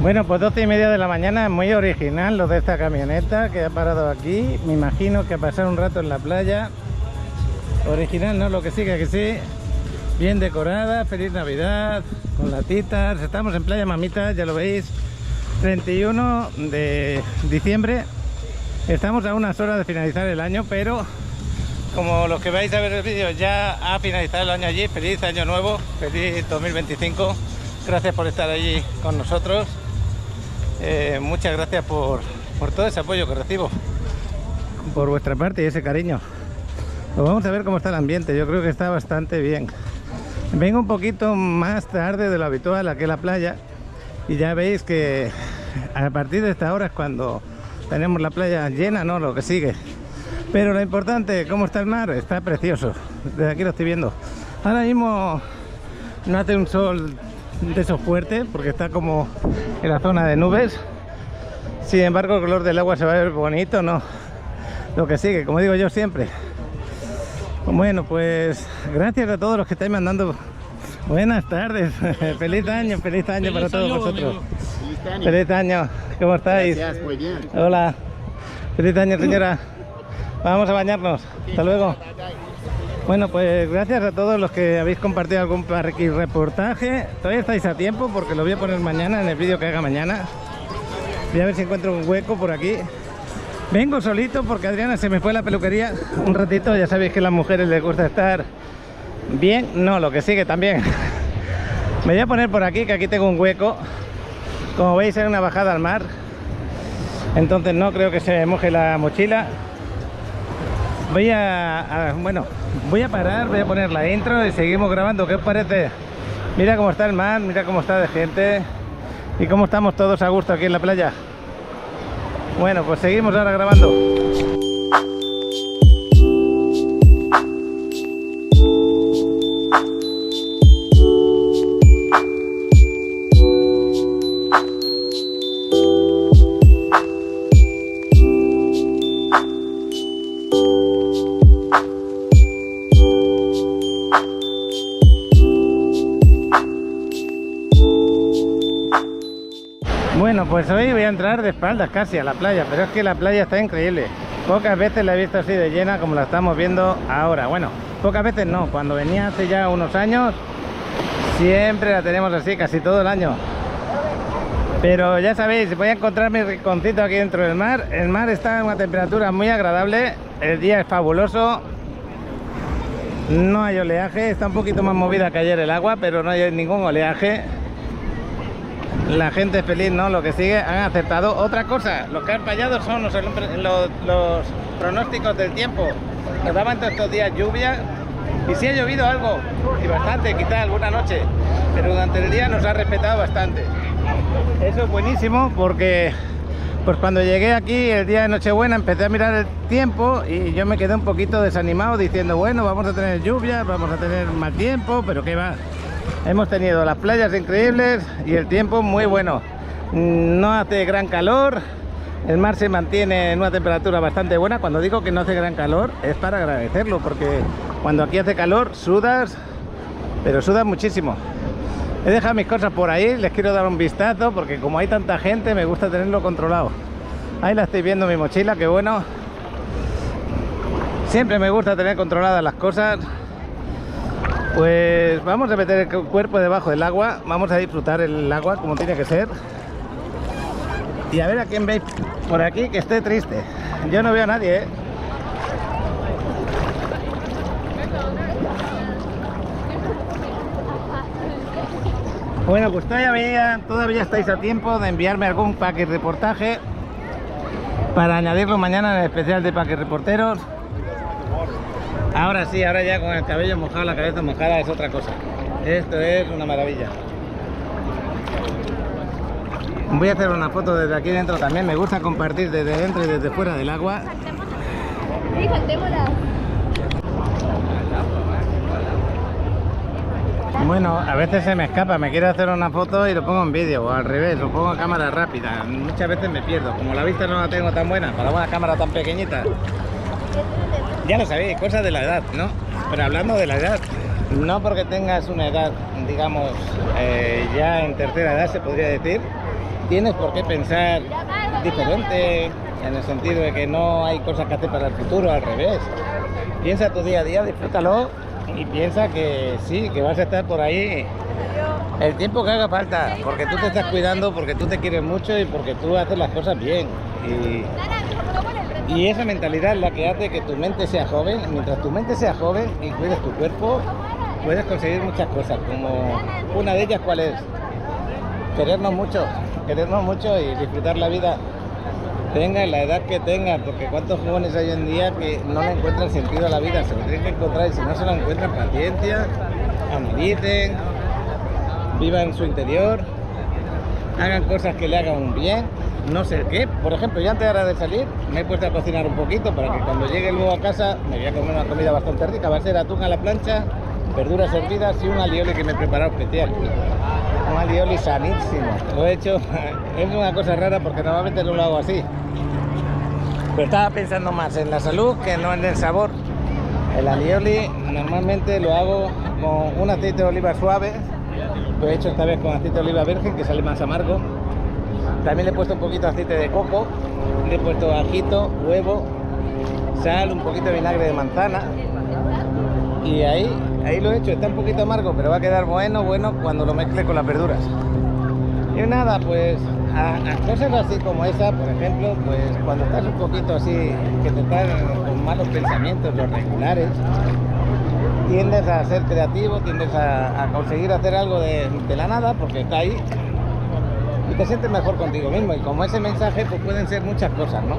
Bueno, pues 12:30 de la mañana, muy original lo de esta camioneta que ha parado aquí. Me imagino que a pasar un rato en la playa. Original, ¿no? Lo que siga que sí. Bien decorada, feliz Navidad, con latitas. Estamos en Playa Mamitas, ya lo veis. 31 de diciembre. Estamos a unas horas de finalizar el año, pero como los que vais a ver el vídeo ya ha finalizado el año allí. Feliz año nuevo, feliz 2025. Gracias por estar allí con nosotros. Muchas gracias por todo ese apoyo que recibo por vuestra parte y ese cariño. Pues vamos a ver cómo está el ambiente. Yo creo que está bastante bien. Vengo un poquito más tarde de lo habitual aquí a la playa y ya veis que a partir de esta hora es cuando tenemos la playa llena, no lo que sigue. Pero lo importante, ¿cómo está el mar? Está precioso. Desde aquí lo estoy viendo. Ahora mismo no hace un sol de esos fuertes porque está como en la zona de nubes. Sin embargo, el color del agua se va a ver bonito, ¿no? Lo que sigue, como digo yo siempre. Bueno, pues gracias a todos los que estáis mandando. Buenas tardes. Feliz año para todos vosotros. Feliz año. ¿Cómo estáis? Gracias, muy bien. Hola. Feliz año, señora. Vamos a bañarnos. Hasta luego. Bueno, pues gracias a todos los que habéis compartido algún reportaje. Todavía estáis a tiempo porque lo voy a poner mañana en el vídeo que haga mañana. Voy a ver si encuentro un hueco por aquí. Vengo solito porque Adriana se me fue a la peluquería un ratito. Ya sabéis que a las mujeres les gusta estar bien. No, lo que sigue también. Me voy a poner por aquí, que aquí tengo un hueco. Como veis, hay una bajada al mar. Entonces no creo que se me moje la mochila. Voy a parar, voy a poner la intro y seguimos grabando. ¿Qué os parece? Mira cómo está el mar, mira cómo está de gente y cómo estamos todos a gusto aquí en la playa. Bueno, pues seguimos ahora grabando. Bueno, pues hoy voy a entrar de espaldas casi a la playa, pero es que la playa está increíble. Pocas veces la he visto así de llena como la estamos viendo ahora. Bueno, pocas veces no, cuando venía hace ya unos años siempre la tenemos así casi todo el año. Pero ya sabéis, voy a encontrar mi rinconcito aquí dentro del mar. El mar está a una temperatura muy agradable, el día es fabuloso. No hay oleaje, está un poquito más movida que ayer el agua, pero no hay ningún oleaje. La gente es feliz, ¿no? Lo que sigue, han acertado. Otra cosa, los que han fallado son los pronósticos del tiempo. Nos daban todos estos días lluvia y sí ha llovido algo, y bastante, quizá alguna noche, pero durante el día nos ha respetado bastante. Eso es buenísimo porque pues cuando llegué aquí el día de Nochebuena empecé a mirar el tiempo y yo me quedé un poquito desanimado diciendo, bueno, vamos a tener lluvias, vamos a tener mal tiempo, pero qué va. Hemos tenido las playas increíbles y el tiempo muy bueno. No hace gran calor, el mar se mantiene en una temperatura bastante buena. Cuando digo que no hace gran calor es para agradecerlo, porque cuando aquí hace calor sudas, pero sudas muchísimo. He dejado mis cosas por ahí, les quiero dar un vistazo porque como hay tanta gente me gusta tenerlo controlado. Ahí la estáis viendo, mi mochila, qué bueno. Siempre me gusta tener controladas las cosas. Pues vamos a meter el cuerpo debajo del agua, vamos a disfrutar el agua como tiene que ser. Y a ver a quién veis por aquí que esté triste. Yo no veo a nadie, ¿eh? Bueno, pues todavía estáis a tiempo de enviarme algún pack reportaje para añadirlo mañana en el especial de pack reporteros. Ahora sí, ahora ya con el cabello mojado, la cabeza mojada es otra cosa. Esto es una maravilla. Voy a hacer una foto desde aquí dentro también. Me gusta compartir desde dentro y desde fuera del agua. Sí, saltémosla. Bueno, a veces se me escapa, me quiero hacer una foto y lo pongo en vídeo, o al revés, lo pongo a cámara rápida. Muchas veces me pierdo, como la vista no la tengo tan buena para una cámara tan pequeñita. Ya lo sabéis, cosas de la edad, ¿no? Pero hablando de la edad, no porque tengas una edad, digamos, ya en tercera edad se podría decir, tienes por qué pensar diferente, en el sentido de que no hay cosas que hacer para el futuro, al revés. Piensa tu día a día, disfrútalo y piensa que sí, que vas a estar por ahí el tiempo que haga falta, porque tú te estás cuidando, porque tú te quieres mucho y porque tú haces las cosas bien. Y esa mentalidad es la que hace que tu mente sea joven. Mientras tu mente sea joven y cuides tu cuerpo, puedes conseguir muchas cosas, como una de ellas, ¿cuál es? Querernos mucho y disfrutar la vida, tenga la edad que tenga, porque cuántos jóvenes hay hoy en día que no le encuentran sentido a la vida, se lo tienen que encontrar, y si no se lo encuentran, paciencia, analicen, vivan su interior, hagan cosas que le hagan un bien, no sé qué. Por ejemplo, yo antes ahora de salir me he puesto a cocinar un poquito para que cuando llegue luego a casa me voy a comer una comida bastante rica. Va a ser atún a la plancha, verduras hervidas y un alioli que me he preparado especial. Un alioli sanísimo. Lo he hecho, es una cosa rara porque normalmente no lo hago así. Pero estaba pensando más en la salud que no en el sabor. El alioli normalmente lo hago con un aceite de oliva suave. Lo he hecho esta vez con aceite de oliva virgen, que sale más amargo. También le he puesto un poquito de aceite de coco, le he puesto ajito, huevo, sal, un poquito de vinagre de manzana. Y ahí lo he hecho, está un poquito amargo, pero va a quedar bueno cuando lo mezcle con las verduras. Y nada, pues a cosas así como esa, por ejemplo, pues cuando estás un poquito así, que te están con malos pensamientos, los regulares, tiendes a ser creativo, tiendes a conseguir hacer algo de la nada, porque está ahí, y te sientes mejor contigo mismo. Y como ese mensaje, pues pueden ser muchas cosas, ¿no?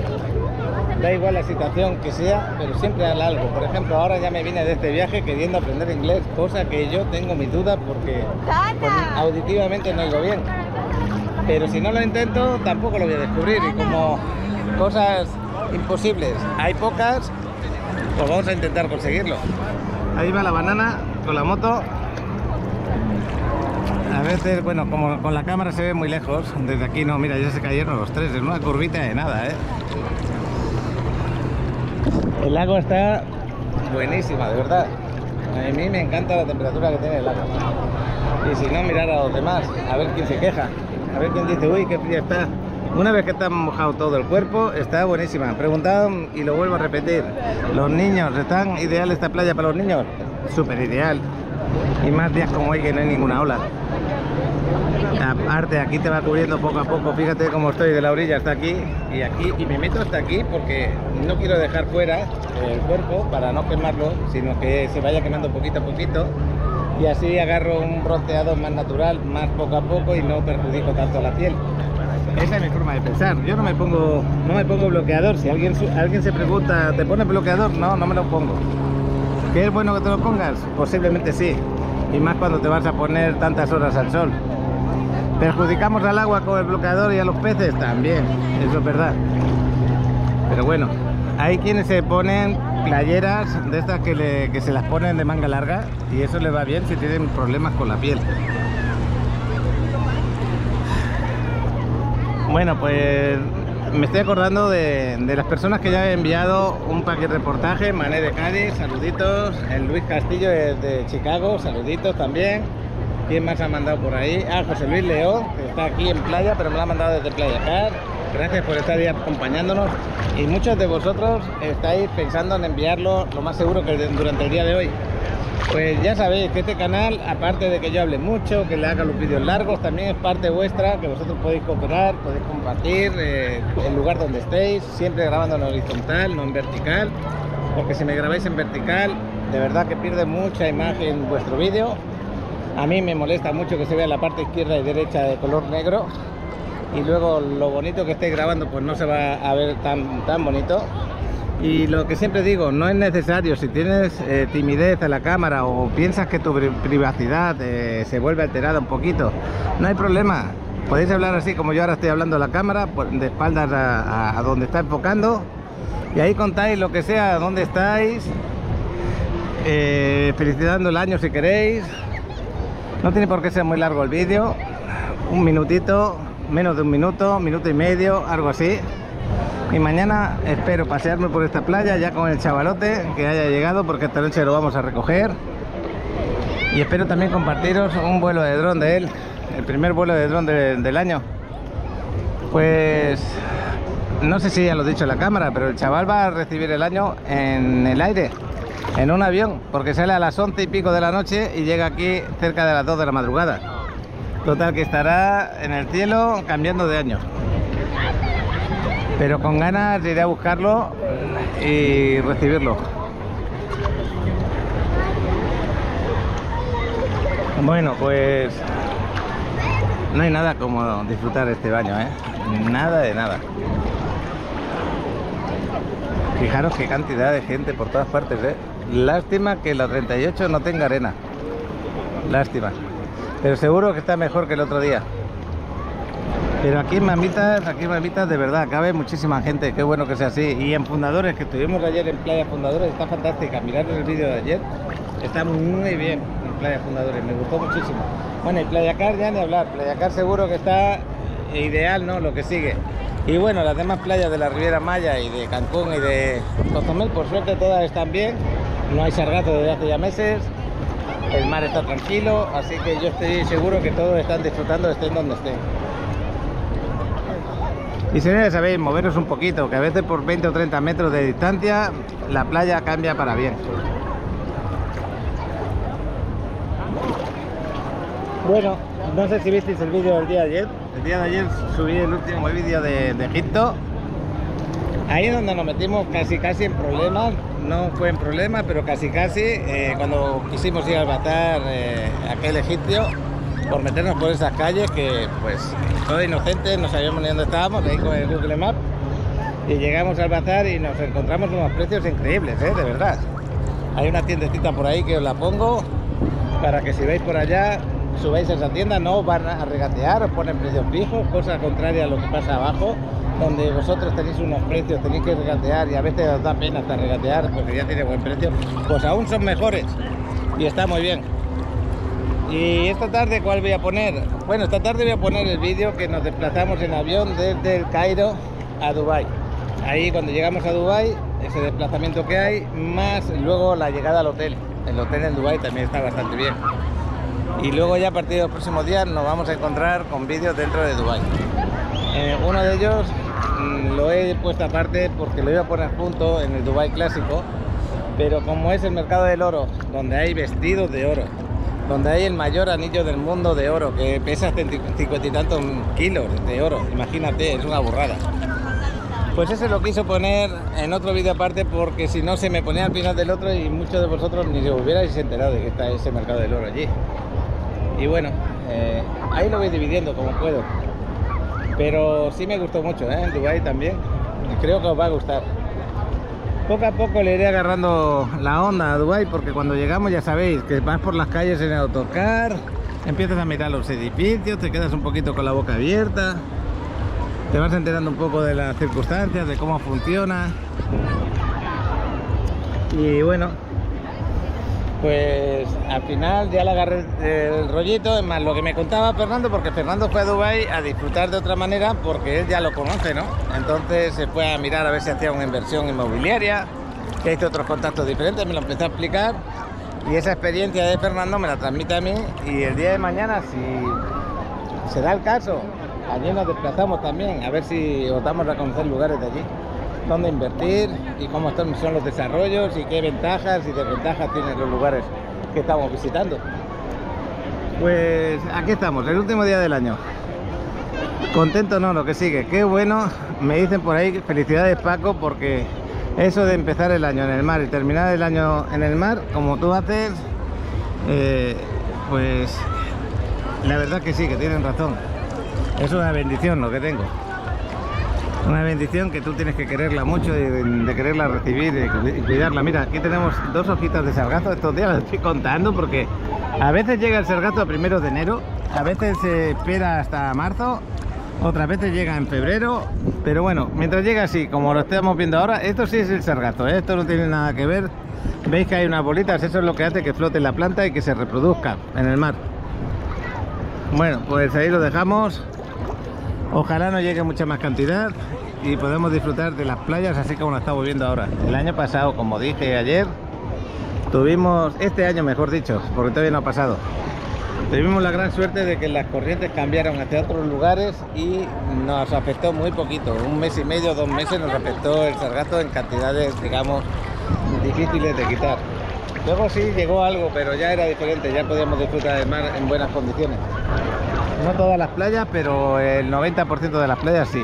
Da igual la situación que sea, pero siempre haz algo. Por ejemplo, ahora ya me vine de este viaje queriendo aprender inglés, cosa que yo tengo mis dudas porque pues, auditivamente no oigo bien. Pero si no lo intento, tampoco lo voy a descubrir. Y como cosas imposibles hay pocas, pues vamos a intentar conseguirlo. Ahí va la banana con la moto. A veces, bueno, como con la cámara se ve muy lejos, desde aquí no, mira, ya se cayeron los tres, en una curvita de nada, ¿eh? El lago está buenísima, de verdad. A mí me encanta la temperatura que tiene el lago. Y si no, mirar a los demás, a ver quién se queja, a ver quién dice, uy, qué fría está. Una vez que está mojado todo el cuerpo, está buenísima. Preguntaban y lo vuelvo a repetir, los niños, ¿están ideal esta playa para los niños? Súper ideal. Y más días como hoy que no hay ninguna ola. Aparte, aquí te va cubriendo poco a poco. Fíjate cómo estoy de la orilla hasta aquí y aquí, y me meto hasta aquí porque no quiero dejar fuera el cuerpo para no quemarlo, sino que se vaya quemando poquito a poquito, y así agarro un bronceado más natural, más poco a poco, y no perjudico tanto a la piel. Esa es mi forma de pensar. Yo no me pongo bloqueador. Si alguien se pregunta, ¿te pones bloqueador? No, no me lo pongo. ¿Que es bueno que te lo pongas? Posiblemente sí, y más cuando te vas a poner tantas horas al sol. ¿Perjudicamos al agua con el bloqueador y a los peces? También, eso es verdad. Pero bueno, hay quienes se ponen playeras de estas que se las ponen de manga larga, y eso les va bien si tienen problemas con la piel. Bueno, pues me estoy acordando de las personas que ya he enviado un paquete reportaje. Mané de Cádiz, saluditos. El Luis Castillo de Chicago, saluditos también. ¿Quién más ha mandado por ahí? Ah, José Luis León, que está aquí en playa, pero me lo ha mandado desde Playa Car. Gracias por estar ahí acompañándonos. Y muchos de vosotros estáis pensando en enviarlo, lo más seguro que durante el día de hoy. Pues ya sabéis que este canal, aparte de que yo hable mucho, que le haga los vídeos largos, también es parte vuestra, que vosotros podéis cooperar, podéis compartir el lugar donde estéis, siempre grabando en horizontal, no en vertical, porque si me grabáis en vertical, de verdad que pierde mucha imagen vuestro vídeo. A mí me molesta mucho que se vea la parte izquierda y derecha de color negro, y luego lo bonito que estéis grabando pues no se va a ver tan bonito. Y lo que siempre digo, no es necesario, si tienes timidez a la cámara o piensas que tu privacidad se vuelve alterada un poquito, no hay problema. Podéis hablar así como yo ahora estoy hablando a la cámara, de espaldas a donde está enfocando, y ahí contáis lo que sea, dónde estáis, felicitando el año si queréis. No tiene por qué ser muy largo el vídeo, un minutito, menos de un minuto, minuto y medio, algo así. Y mañana espero pasearme por esta playa ya con el chavalote que haya llegado, porque esta noche lo vamos a recoger. Y espero también compartiros un vuelo de dron de él, el primer vuelo de dron del año. Pues no sé si ya lo he dicho en la cámara, pero el chaval va a recibir el año en el aire, en un avión, porque sale a las 11 y pico de la noche y llega aquí cerca de las 2 de la madrugada. Total, que estará en el cielo cambiando de año. Pero con ganas iré a buscarlo y recibirlo. Bueno, pues no hay nada como disfrutar este baño, ¿eh? Nada de nada. Fijaros qué cantidad de gente por todas partes, ¿eh? Lástima que la 38 no tenga arena. Lástima. Pero seguro que está mejor que el otro día. Pero aquí mamitas, de verdad, cabe muchísima gente. Qué bueno que sea así. Y en Fundadores, que estuvimos ayer en Playa Fundadores, está fantástica. Mirad el vídeo de ayer. Está muy bien en Playa Fundadores, me gustó muchísimo. Bueno, y Playa Car ya ni hablar. Playa Car seguro que está ideal, ¿no? Lo que sigue. Y bueno, las demás playas de la Riviera Maya y de Cancún y de Cozumel, por suerte todas están bien. No hay sargazo desde hace ya meses. El mar está tranquilo, así que yo estoy seguro que todos están disfrutando, estén donde estén. Y señores, sabéis, moveros un poquito, que a veces por 20 o 30 metros de distancia la playa cambia para bien. Bueno, no sé si visteis el vídeo del día de ayer. El día de ayer subí el último vídeo de Egipto. Ahí es donde nos metimos casi en problemas. No fue en problema, pero casi cuando quisimos ir al Batar, aquel egipcio, por meternos por esas calles que pues todos inocentes, no sabíamos ni dónde estábamos, ahí con el Google Maps, y llegamos al Batar y nos encontramos unos precios increíbles, de verdad. Hay una tiendecita por ahí que os la pongo para que si veis por allá subáis a esa tienda, no os van a regatear, os ponen precios fijos, cosa contraria a lo que pasa abajo, donde vosotros tenéis unos precios, tenéis que regatear y a veces os da pena hasta regatear porque ya tiene buen precio, pues aún son mejores y está muy bien. Y esta tarde, ¿cuál voy a poner? Bueno, esta tarde voy a poner el vídeo que nos desplazamos en avión desde el Cairo a Dubái. Ahí cuando llegamos a Dubái, ese desplazamiento que hay, más luego la llegada al hotel. El hotel en Dubái también está bastante bien. Y luego ya a partir de los próximos días nos vamos a encontrar con vídeos dentro de Dubái. Uno de ellos lo he puesto aparte porque lo iba a poner junto en el Dubái clásico, pero como es el mercado del oro, donde hay vestidos de oro, donde hay el mayor anillo del mundo de oro, que pesa 50 y tantos kilos de oro, imagínate, es una burrada. Pues ese lo quiso poner en otro vídeo aparte porque si no se me ponía al final del otro y muchos de vosotros ni se hubierais enterado de que está ese mercado del oro allí. Y bueno, ahí lo voy dividiendo como puedo. Pero sí me gustó mucho, en Dubái también. Creo que os va a gustar. Poco a poco le iré agarrando la onda a Dubái porque cuando llegamos ya sabéis que vas por las calles en el autocar, empiezas a mirar los edificios, te quedas un poquito con la boca abierta, te vas enterando un poco de las circunstancias, de cómo funciona. Y bueno, pues al final ya le agarré el rollito, es más lo que me contaba Fernando, porque Fernando fue a Dubái a disfrutar de otra manera porque él ya lo conoce, ¿no? Entonces se fue a mirar a ver si hacía una inversión inmobiliaria, que hizo otros contactos diferentes, me lo empezó a explicar y esa experiencia de Fernando me la transmite a mí y el día de mañana, si se da el caso, allí nos desplazamos también a ver si os damos a conocer lugares de allí dónde invertir y cómo son los desarrollos y qué ventajas y desventajas tienen los lugares que estamos visitando. Pues aquí estamos, el último día del año. Contento, no, lo que sigue, qué bueno. Me dicen por ahí, felicidades Paco, porque eso de empezar el año en el mar y terminar el año en el mar, como tú haces, pues la verdad que sí, que tienen razón. Es una bendición lo que tengo. Una bendición que tú tienes que quererla mucho, de quererla recibir y cuidarla. Mira, aquí tenemos 2 hojitas de sargazo. Estos días las estoy contando porque a veces llega el sargazo a primeros de enero, a veces se espera hasta marzo, otras veces llega en febrero. Pero bueno, mientras llega así, como lo estamos viendo ahora, esto sí es el sargazo, esto no tiene nada que ver. Veis que hay unas bolitas, eso es lo que hace que flote la planta y que se reproduzca en el mar. Bueno, pues ahí lo dejamos. Ojalá no llegue mucha más cantidad y podemos disfrutar de las playas así como lo estamos viendo ahora. El año pasado, como dije ayer, tuvimos, este año mejor dicho, porque todavía no ha pasado, Tuvimos la gran suerte de que las corrientes cambiaron hacia otros lugares y nos afectó muy poquito. 1 mes y medio, 2 meses nos afectó el sargazo en cantidades, digamos, difíciles de quitar. Luego sí llegó algo, pero ya era diferente, ya podíamos disfrutar del mar en buenas condiciones. No todas las playas, pero el 90% de las playas sí.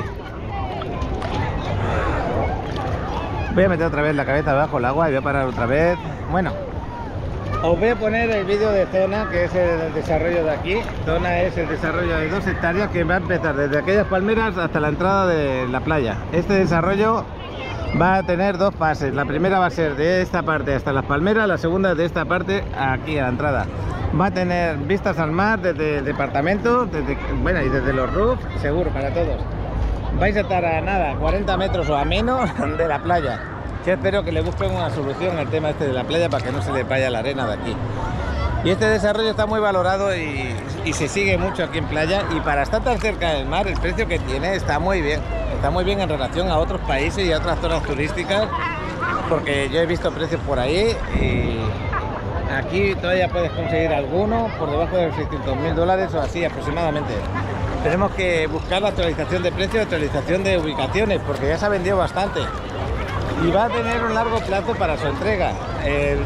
Voy a meter otra vez la cabeza debajo del agua y voy a parar otra vez. Bueno, os voy a poner el vídeo de Zona, que es el desarrollo de aquí. Zona es el desarrollo de 2 hectáreas que va a empezar desde aquellas palmeras hasta la entrada de la playa. Este desarrollo va a tener 2 fases. La primera va a ser de esta parte hasta las palmeras, la segunda de esta parte aquí a la entrada. Va a tener vistas al mar desde el departamento, bueno, y desde los roofs, seguro para todos. Vais a estar a nada, 40 metros o a menos de la playa. Yo espero que le busquen una solución al tema este de la playa para que no se le vaya la arena de aquí. Y este desarrollo está muy valorado y se sigue mucho aquí en playa, y para estar tan cerca del mar el precio que tiene está muy bien en relación a otros países y a otras zonas turísticas, porque yo he visto precios por ahí y aquí todavía puedes conseguir alguno por debajo de los $600.000 o así aproximadamente. Tenemos que buscar la actualización de precios, actualización de ubicaciones, porque ya se ha vendido bastante y va a tener un largo plazo para su entrega.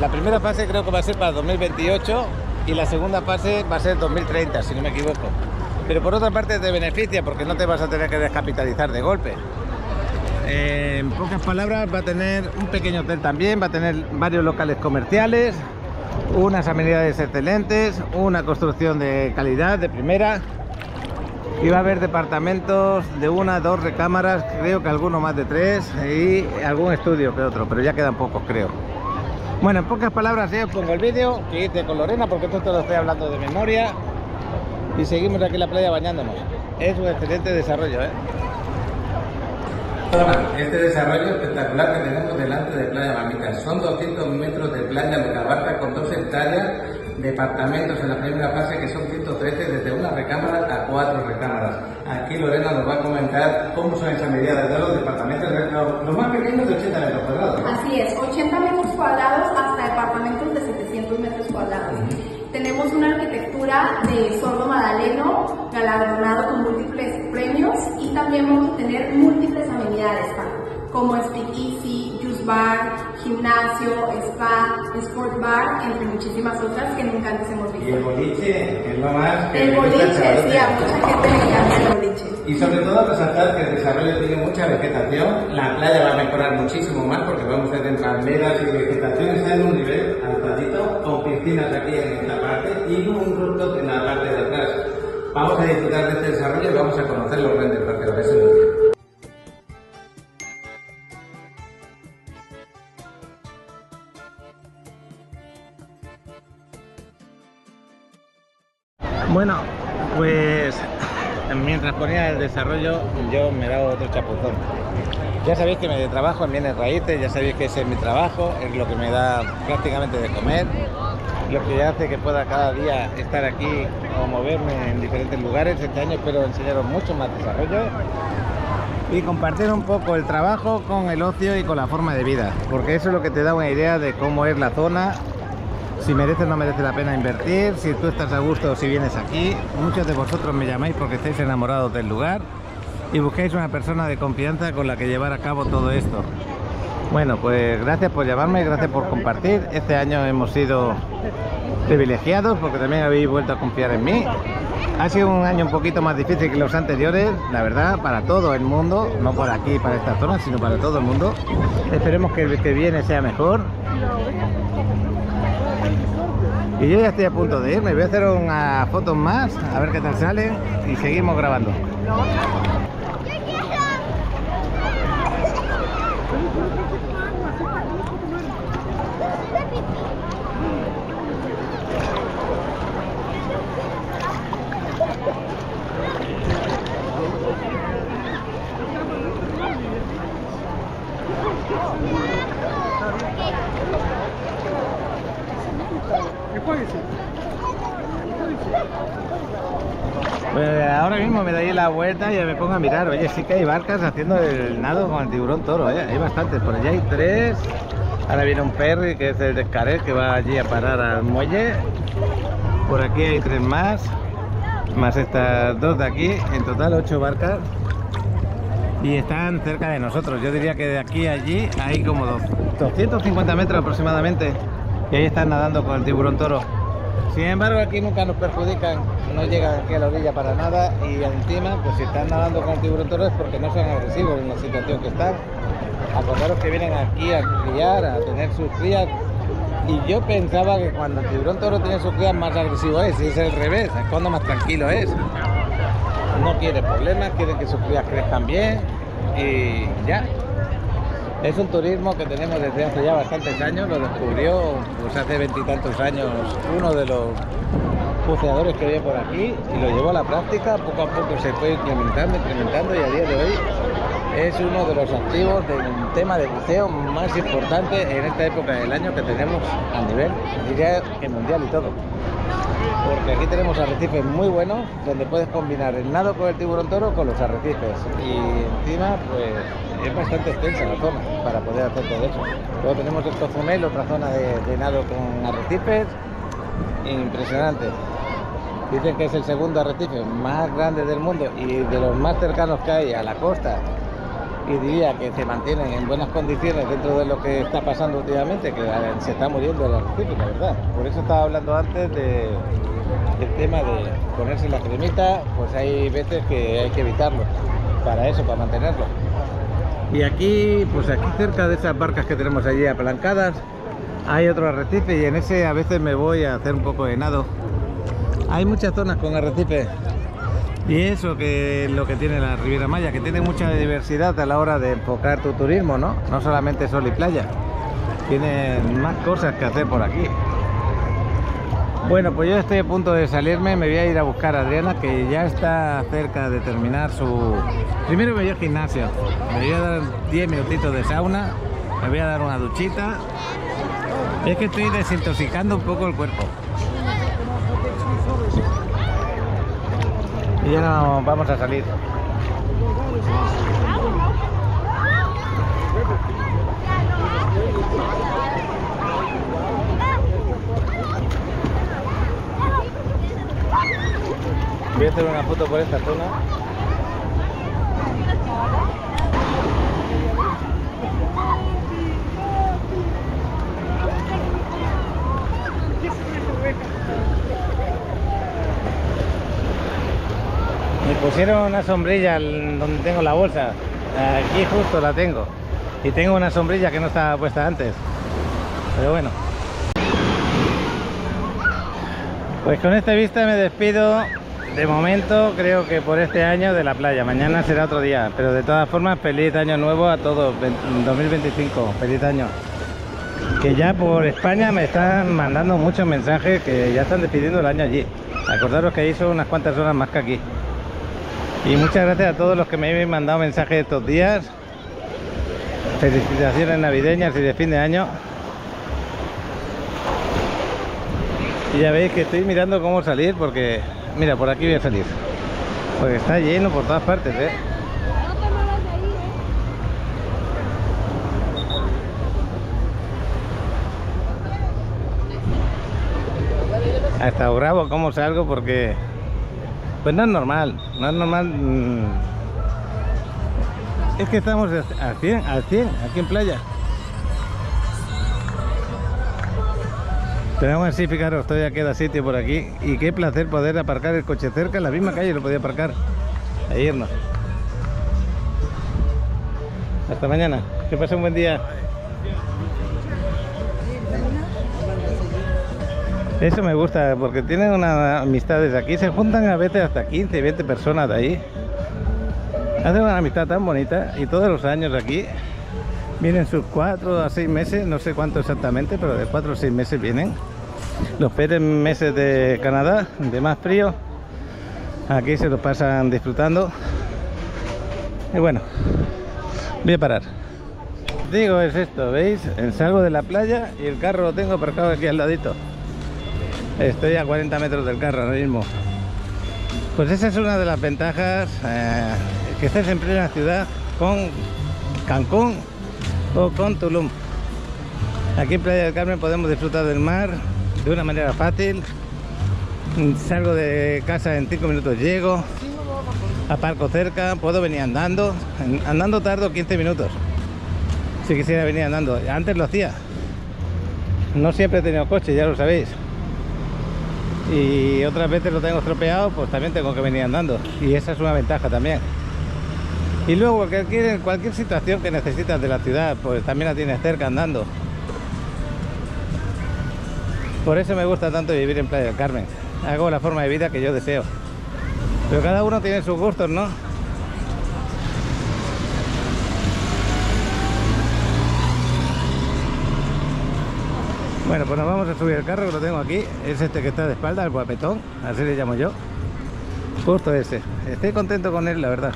La primera fase creo que va a ser para 2028 y la segunda fase va a ser 2030, si no me equivoco. Pero por otra parte te beneficia porque no te vas a tener que descapitalizar de golpe. En pocas palabras, va a tener un pequeño hotel también, va a tener varios locales comerciales, unas amenidades excelentes, una construcción de calidad, de primera, y va a haber departamentos de 1 a 2 recámaras, creo que alguno más de 3, y algún estudio que otro, pero ya quedan pocos, creo. Bueno, en pocas palabras, ya os pongo el vídeo que hice con Lorena, porque esto te lo estoy hablando de memoria, y seguimos aquí en la playa bañándonos. Es un excelente desarrollo, Este desarrollo espectacular que tenemos delante de Playa Mamita. Son 200 metros de playa lo que abarca, con 2 hectáreas, departamentos en la primera fase que son 113, desde 1 recámara a 4 recámaras. Aquí Lorena nos va a comentar cómo son esas medidas de los departamentos, los más pequeños de 80 metros cuadrados. Así es, 80 metros cuadrados hasta departamentos de 700 metros cuadrados. Tenemos una arquitectura de Sordo Madaleno, galardonado con múltiples premios, y también vamos a tener múltiples amenidades, como Speakeasy, Juice Bar, gimnasio, spa, sport bar, entre muchísimas otras que nunca antes hemos visto. Y el boliche es lo más... El boliche, sí, a mucha gente le encanta el boliche. Y sobre todo resaltar que el desarrollo tiene mucha vegetación, la playa va a mejorar muchísimo más porque vamos a tener palmeras y vegetación, está en un nivel alzadito, con piscinas aquí en esta parte y un rooftop en la parte de atrás. Vamos a disfrutar de este desarrollo y vamos a conocer los renders para que lo veáis muy bien. Bueno, pues mientras ponía el desarrollo yo me he dado otro chapuzón. Ya sabéis que me trabajo en bienes raíces, ya sabéis que ese es mi trabajo, es lo que me da prácticamente de comer, lo que hace que pueda cada día estar aquí o moverme en diferentes lugares. Este año espero enseñaros mucho más desarrollo y compartir un poco el trabajo con el ocio y con la forma de vida, porque eso es lo que te da una idea de cómo es la zona, si merece o no merece la pena invertir, si tú estás a gusto o si vienes aquí. Muchos de vosotros me llamáis porque estáis enamorados del lugar y buscáis una persona de confianza con la que llevar a cabo todo esto. Bueno, pues gracias por llamarme, gracias por compartir. Este año hemos sido privilegiados porque también habéis vuelto a confiar en mí. Ha sido un año un poquito más difícil que los anteriores, la verdad, para todo el mundo, no por aquí, para esta zona, sino para todo el mundo. Esperemos que el que viene sea mejor. Y yo ya estoy a punto de irme, voy a hacer unas fotos más, a ver qué tal salen y seguimos grabando. Pues ahora mismo me doy la vuelta y me pongo a mirar. Oye, sí que hay barcas haciendo el nado con el tiburón toro, hay bastantes, por allá hay 3. Ahora viene un ferry que es el de Escaret, que va allí a parar al muelle. Por aquí hay 3 más estas 2 de aquí, en total 8 barcas. Y están cerca de nosotros. Yo diría que de aquí a allí hay como 250 metros aproximadamente. Y ahí están nadando con el tiburón toro. Sin embargo, aquí nunca nos perjudican, no llegan aquí a la orilla para nada. Y encima, pues si están nadando con el tiburón toro es porque no son agresivos en la situación que están. Acordaros que vienen aquí a criar, a tener sus crías. Y yo pensaba que cuando el tiburón toro tiene sus crías más agresivo es, y es el revés, es cuando más tranquilo es. No quiere problemas, quiere que sus crías crezcan bien y ya. Es un turismo que tenemos desde hace ya bastantes años, lo descubrió pues hace 20 y tantos años uno de los buceadores que había por aquí y lo llevó a la práctica, poco a poco se fue implementando y a día de hoy es uno de los activos del tema de buceo más importante en esta época del año que tenemos a nivel, diría que mundial y todo. Porque aquí tenemos arrecifes muy buenos donde puedes combinar el nado con el tiburón toro con los arrecifes y encima pues es bastante extensa la zona para poder hacer todo eso. Luego tenemos el Cozumel, otra zona de nado con arrecifes impresionante. Dicen que es el segundo arrecife más grande del mundo y de los más cercanos que hay a la costa, y diría que se mantienen en buenas condiciones dentro de lo que está pasando últimamente, que se está muriendo el arrecife, la verdad. Por eso estaba hablando antes del tema de ponerse la cremita, pues hay veces que hay que evitarlo, para eso, para mantenerlo. Y aquí, pues aquí cerca de esas barcas que tenemos allí apalancadas, hay otro arrecife y en ese a veces me voy a hacer un poco de nado. Hay muchas zonas con arrecifes. Y eso que lo que tiene la Riviera Maya, que tiene mucha diversidad a la hora de enfocar tu turismo, ¿no? No solamente sol y playa, tienen más cosas que hacer por aquí. Bueno, pues yo estoy a punto de salirme, me voy a ir a buscar a Adriana, que ya está cerca de terminar su... Primero me voy al gimnasio, me voy a dar 10 minutitos de sauna, me voy a dar una duchita. Es que estoy desintoxicando un poco el cuerpo. Y ya nos vamos a salir. Voy a hacer una foto por esta zona. Me pusieron una sombrilla donde tengo la bolsa. Aquí justo la tengo. Y tengo una sombrilla que no estaba puesta antes. Pero bueno. Pues con esta vista me despido. De momento creo que por este año de la playa. Mañana será otro día. Pero de todas formas, feliz año nuevo a todos. 2025. Feliz año. Que ya por España me están mandando muchos mensajes que ya están despidiendo el año allí. Acordaros que ahí son unas cuantas horas más que aquí. Y muchas gracias a todos los que me habéis mandado mensajes estos días. Felicitaciones navideñas y de fin de año. Y ya veis que estoy mirando cómo salir porque... Mira, por aquí voy a salir. Porque está lleno por todas partes, ¿eh? Hasta os grabo cómo salgo porque... Pues no es normal, no es normal. Es que estamos al 100, aquí en playa. Pero aún así, fijaros, todavía queda sitio por aquí. Y qué placer poder aparcar el coche cerca, en la misma calle lo podía aparcar. E irnos. Hasta mañana, que pase un buen día. Eso me gusta, porque tienen unas amistades aquí, se juntan a veces hasta 15, 20 personas de ahí. Hacen una amistad tan bonita y todos los años aquí vienen sus 4 a 6 meses, no sé cuánto exactamente, pero de 4 a 6 meses vienen. Los peores meses de Canadá, de más frío, aquí se lo pasan disfrutando. Y bueno, voy a parar. Digo, es esto, ¿veis? Salgo de la playa y el carro lo tengo aparcado aquí al ladito. Estoy a 40 metros del carro ahora mismo. Pues esa es una de las ventajas, que estés en plena ciudad con Cancún o con Tulum. Aquí en Playa del Carmen podemos disfrutar del mar de una manera fácil, Salgo de casa en 5 minutos, llego, aparco cerca, puedo venir andando. Andando tardo 15 minutos. Si quisiera venir andando, antes lo hacía. No siempre he tenido coche, ya lo sabéis. Y otras veces lo tengo estropeado, pues también tengo que venir andando. Y esa es una ventaja también. Y luego cualquier situación que necesitas de la ciudad, pues también la tienes cerca andando. Por eso me gusta tanto vivir en Playa del Carmen. Hago la forma de vida que yo deseo. Pero cada uno tiene sus gustos, ¿no? Bueno, pues nos vamos a subir el carro, que lo tengo aquí. Es este que está de espalda, el guapetón, así le llamo yo. Justo ese. Estoy contento con él, la verdad.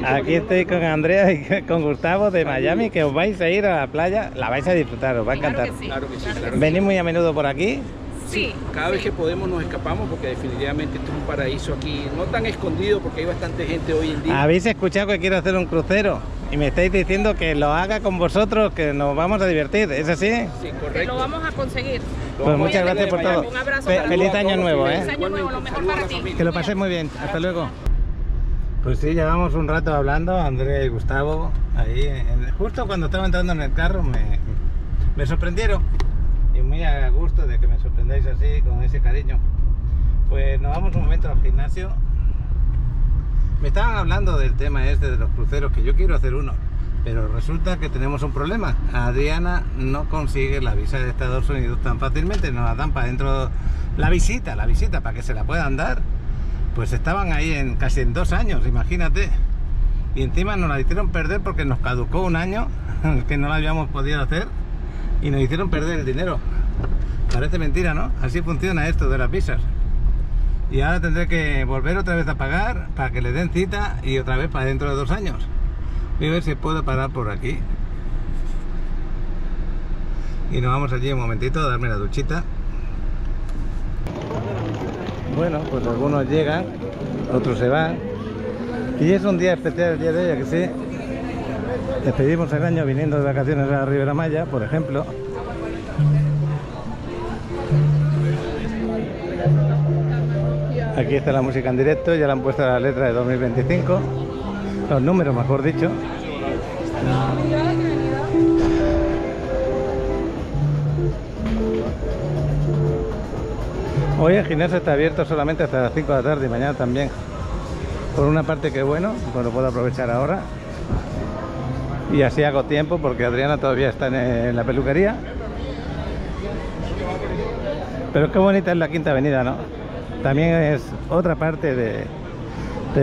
Aquí estoy con Andrea y con Gustavo de Miami, que os vais a ir a la playa, la vais a disfrutar, os va a encantar. Claro que sí, claro que sí. ¿Venís muy a menudo por aquí? Sí, cada vez que podemos nos escapamos porque definitivamente esto es un paraíso aquí, no tan escondido porque hay bastante gente hoy en día. Habéis escuchado que quiero hacer un crucero y me estáis diciendo que lo haga con vosotros, que nos vamos a divertir, ¿es así? Sí, correcto. Que lo vamos a conseguir. Pues muchas gracias por todo. Un abrazo para Feliz todos. año nuevo, Feliz año nuevo, lo mejor para ti. Que lo paséis muy bien, hasta luego. Pues sí, llevamos un rato hablando, Andrea y Gustavo, ahí, justo cuando estaba entrando en el carro me sorprendieron. Y muy a gusto de que me sorprendáis así, con ese cariño. Pues nos vamos un momento al gimnasio. Me estaban hablando del tema este de los cruceros, que yo quiero hacer uno. Pero resulta que tenemos un problema. Adriana no consigue la visa de Estados Unidos tan fácilmente, nos la dan para dentro. La visita, para que se la puedan dar. Pues estaban ahí casi en 2 años, imagínate. Y encima nos la hicieron perder porque nos caducó un año, que no la habíamos podido hacer. Y nos hicieron perder el dinero. Parece mentira, ¿no? Así funciona esto de las visas. Y ahora tendré que volver otra vez a pagar para que le den cita y otra vez para dentro de 2 años. Voy a ver si puedo parar por aquí. Y nos vamos allí un momentito a darme la duchita. Bueno, pues algunos llegan, otros se van. Y es un día especial el día de hoy, que sí. Despedimos el año viniendo de vacaciones a Ribera Maya, por ejemplo. Aquí está la música en directo, ya le han puesto la letra de 2025, los números mejor dicho. Hoy el gimnasio está abierto solamente hasta las 5 de la tarde y mañana también. Por una parte que bueno, pues lo puedo aprovechar ahora. Y así hago tiempo porque Adriana todavía está en la peluquería. Pero qué bonita es la Quinta Avenida, ¿no? También es otra parte de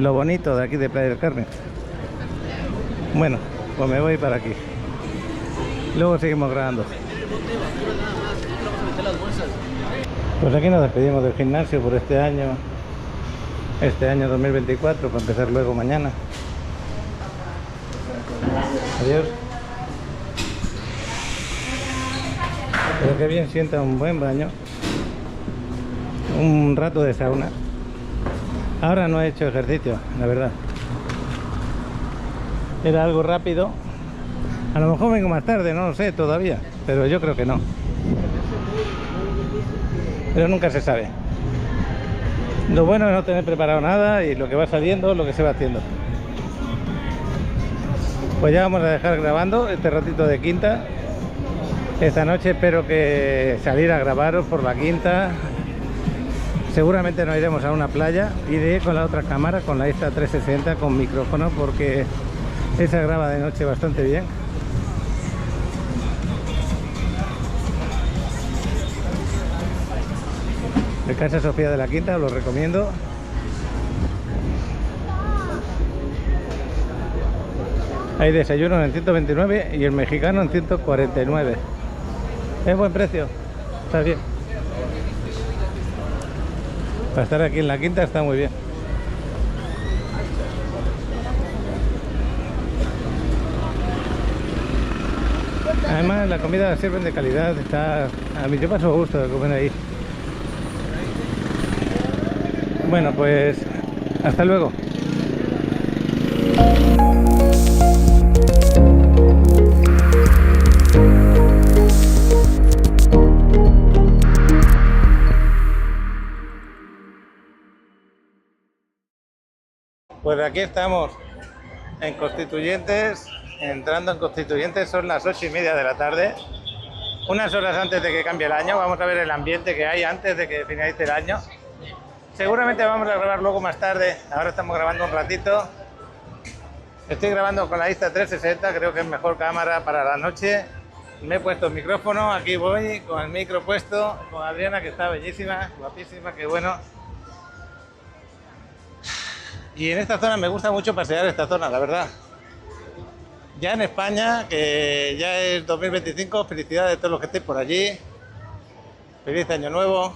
lo bonito de aquí de Playa del Carmen. Bueno, pues me voy para aquí. Luego seguimos grabando. Pues aquí nos despedimos del gimnasio por este año 2024, para empezar luego mañana. Adiós. Pero qué bien sienta un buen baño. Un rato de sauna. Ahora no he hecho ejercicio, la verdad. Era algo rápido. A lo mejor vengo más tarde, no lo sé todavía, pero yo creo que no. Pero nunca se sabe. Lo bueno es no tener preparado nada y lo que va saliendo, lo que se va haciendo. Pues ya vamos a dejar grabando este ratito de Quinta. Esta noche espero que salir a grabaros por la Quinta. Seguramente nos iremos a una playa. Iré con la otra cámara, con la Insta360 con micrófono, porque esa graba de noche bastante bien. El Casa Sofía de la Quinta, os lo recomiendo. Hay desayuno en 129 y el mexicano en 149. Es buen precio, está bien. Para estar aquí en la Quinta está muy bien. Además la comida la sirven de calidad, está... A mí yo paso gusto de comer ahí. Bueno, pues hasta luego. Pues aquí estamos en Constituyentes, entrando en Constituyentes, son las 8:30 de la tarde, unas horas antes de que cambie el año. Vamos a ver el ambiente que hay antes de que finalice el año. Seguramente vamos a grabar luego más tarde, ahora estamos grabando un ratito. Estoy grabando con la Insta360, creo que es mejor cámara para la noche. Me he puesto el micrófono, aquí voy con el micro puesto, con Adriana, que está bellísima, guapísima, qué bueno. Y en esta zona me gusta mucho pasear esta zona, la verdad. Ya en España, que ya es 2025, felicidades a todos los que estéis por allí. Feliz año nuevo.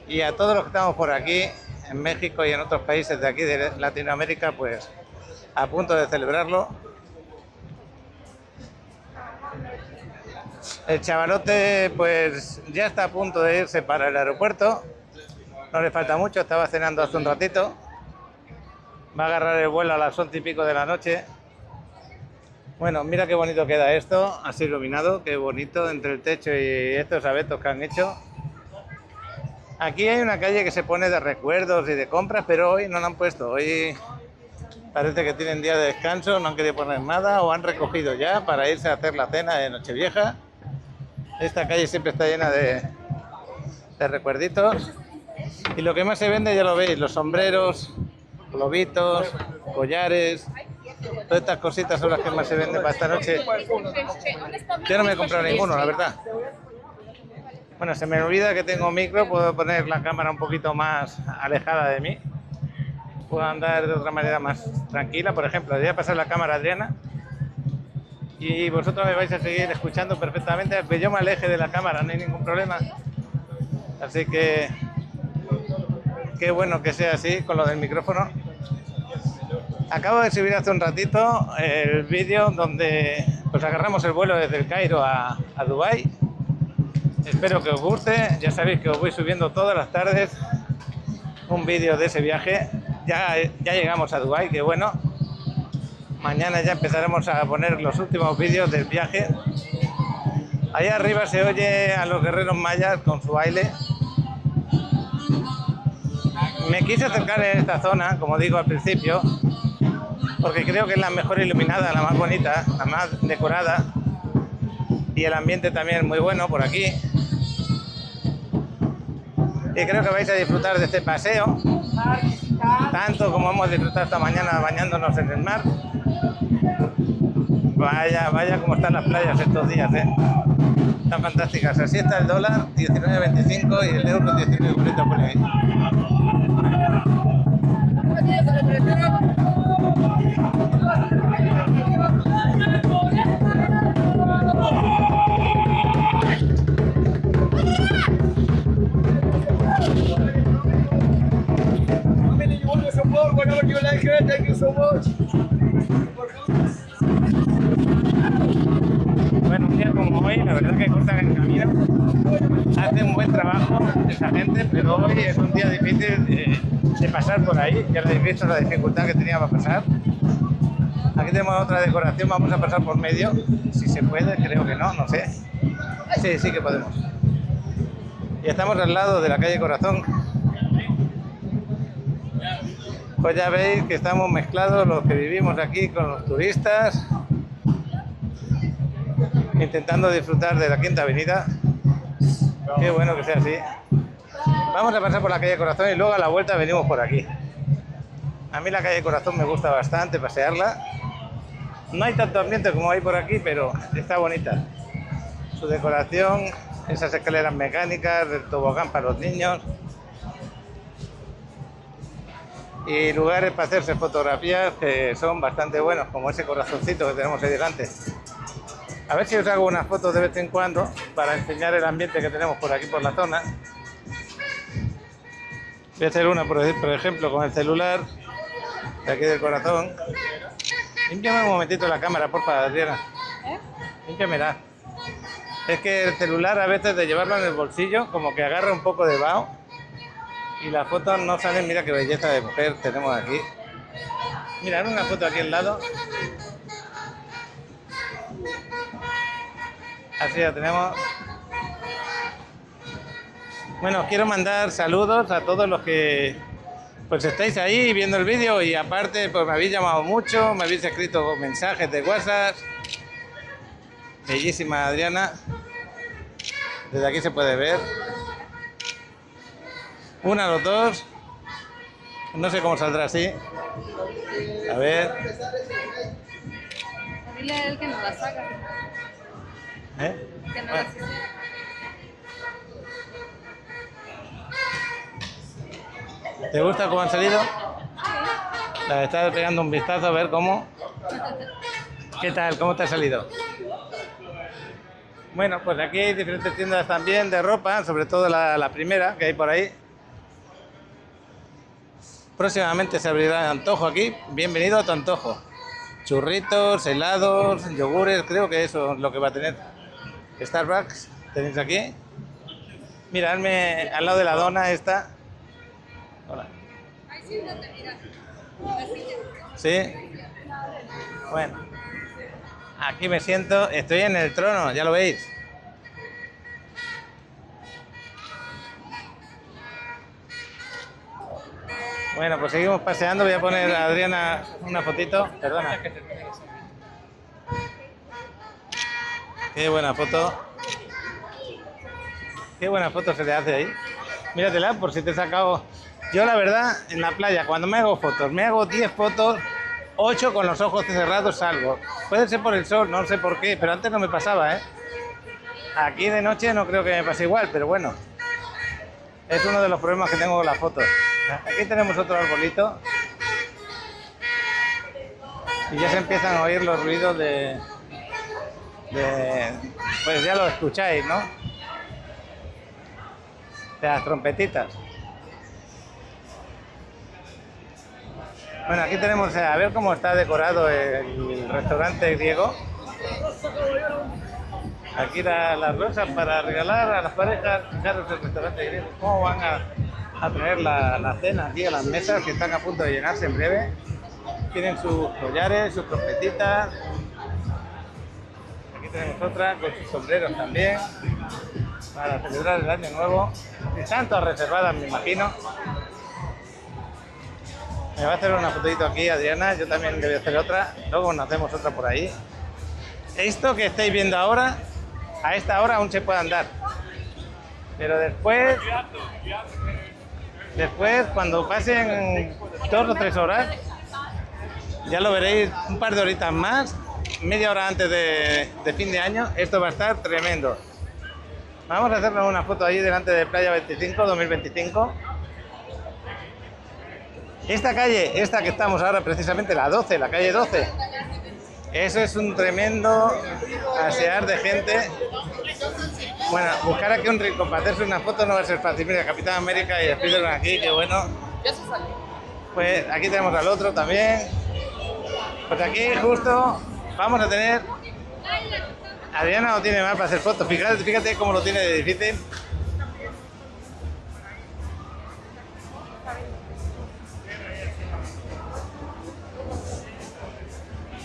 Y a todos los que estamos por aquí, en México y en otros países de aquí de Latinoamérica, pues a punto de celebrarlo. El chavalote pues ya está a punto de irse para el aeropuerto. No le falta mucho, estaba cenando hace un ratito. Va a agarrar el vuelo a las 11:00 de la noche. Bueno, mira qué bonito queda esto, así iluminado, qué bonito entre el techo y estos abetos que han hecho. Aquí hay una calle que se pone de recuerdos y de compras, pero hoy no la han puesto. Hoy parece que tienen día de descanso, no han querido poner nada o han recogido ya para irse a hacer la cena de Nochevieja. Esta calle siempre está llena de recuerditos. Y lo que más se vende, ya lo veis, los sombreros, globitos, collares. Todas estas cositas son las que más se venden para esta noche. Yo no me he comprado ninguno, la verdad. Bueno, se me olvida que tengo micro, puedo poner la cámara un poquito más alejada de mí. Puedo andar de otra manera más tranquila. Por ejemplo, voy a pasar la cámara a Adriana y vosotros me vais a seguir escuchando perfectamente, aunque yo me aleje de la cámara, no hay ningún problema. Así que qué bueno que sea así con lo del micrófono. Acabo de subir hace un ratito el vídeo donde pues agarramos el vuelo desde el Cairo a Dubái. Espero que os guste, ya sabéis que os voy subiendo todas las tardes un vídeo de ese viaje. Ya llegamos a Dubái, qué bueno. Mañana ya empezaremos a poner los últimos vídeos del viaje. Allá arriba se oye a los guerreros mayas con su baile. Me quise acercar en esta zona, como digo al principio, porque creo que es la mejor iluminada, la más bonita, la más decorada, y el ambiente también es muy bueno por aquí. Y creo que vais a disfrutar de este paseo, tanto como hemos disfrutado esta mañana bañándonos en el mar. Vaya como están las playas estos días, están fantásticas. Así está el dólar, 19.25, y el euro 19.40 por ahí. Bueno, un día como hoy, la verdad que cortan el camino, hacen un buen trabajo esa gente, pero hoy es un día difícil de pasar por ahí. Ya lo habéis visto la dificultad que tenía para pasar. Aquí tenemos otra decoración, vamos a pasar por medio, si se puede, creo que no sé. Sí que podemos. Y estamos al lado de la calle Corazón. Pues ya veis que estamos mezclados los que vivimos aquí con los turistas, intentando disfrutar de la Quinta Avenida. Qué bueno que sea así. Vamos a pasar por la calle Corazón y luego a la vuelta venimos por aquí. A mí la calle Corazón me gusta bastante pasearla. No hay tanto ambiente como hay por aquí, pero está bonita. Su decoración, esas escaleras mecánicas, el tobogán para los niños. Y lugares para hacerse fotografías que son bastante buenos, como ese corazoncito que tenemos ahí delante. A ver si os hago unas fotos de vez en cuando para enseñar el ambiente que tenemos por aquí, por la zona. Voy a hacer una, por ejemplo, con el celular de aquí del Corazón. Límpiame un momentito la cámara, por favor, Adriana. Límpiamela. Es que el celular, a veces de llevarlo en el bolsillo, como que agarra un poco de vaho y las fotos no salen. Mira qué belleza de mujer tenemos aquí. Mirad una foto aquí al lado. Así la tenemos. Bueno, quiero mandar saludos a todos los que pues estáis ahí viendo el vídeo y aparte pues me habéis llamado mucho, me habéis escrito mensajes de WhatsApp. Bellísima Adriana. Desde aquí se puede ver. Una, los dos. No sé cómo saldrá así. A ver. Dile a él que nos la saca. ¿Eh? Que no Bueno. la saque. ¿Te gusta cómo han salido? La estás pegando un vistazo a ver cómo. ¿Qué tal? ¿Cómo te ha salido? Bueno, pues aquí hay diferentes tiendas también de ropa, sobre todo la primera que hay por ahí. Próximamente se abrirá Antojo aquí. Bienvenido a tu Antojo. Churritos, helados, yogures, creo que eso es lo que va a tener. Starbucks, tenéis aquí. Miradme al lado de la dona esta. Hola. Ahí siéntate, mira. ¿Sí? Bueno. Aquí me siento, estoy en el trono, ya lo veis. Bueno, pues seguimos paseando, voy a poner a Adriana una fotito, perdona. Qué buena foto. Qué buena foto se le hace ahí. Míratela por si te he sacado. Yo la verdad, en la playa, cuando me hago fotos, me hago 10 fotos, 8 con los ojos cerrados salgo. Puede ser por el sol, no sé por qué, pero antes no me pasaba, ¿eh? Aquí de noche no creo que me pase igual, pero bueno. Es uno de los problemas que tengo con las fotos. Aquí tenemos otro arbolito. Y ya se empiezan a oír los ruidos de pues ya lo escucháis, ¿no? De las trompetitas. Bueno, aquí tenemos, a ver cómo está decorado el restaurante griego. Aquí las rosas para regalar a las parejas. Fijaros el restaurante griego, cómo van a traer la cena aquí a las mesas que están a punto de llenarse en breve. Tienen sus collares, sus trompetitas. Aquí tenemos otra con sus sombreros también para celebrar el año nuevo. Están todas reservadas, me imagino. Me va a hacer una fotito aquí Adriana, yo también le voy a hacer otra, luego nos hacemos otra por ahí. Esto que estáis viendo ahora, a esta hora aún se puede andar. Pero después cuando pasen 2 o 3 horas, ya lo veréis un par de horitas más, media hora antes de fin de año, esto va a estar tremendo. Vamos a hacernos una foto ahí delante de Playa 25, 2025. Esta calle, esta que estamos ahora precisamente, la 12, la calle 12, eso es un tremendo asear de gente. Bueno, buscar aquí un rincón para hacerse una foto no va a ser fácil. Mira, Capitán América y Spiderman aquí, qué bueno. Pues aquí tenemos al otro también. Pues aquí justo vamos a tener... Adriana no tiene más para hacer fotos, fíjate cómo lo tiene de difícil.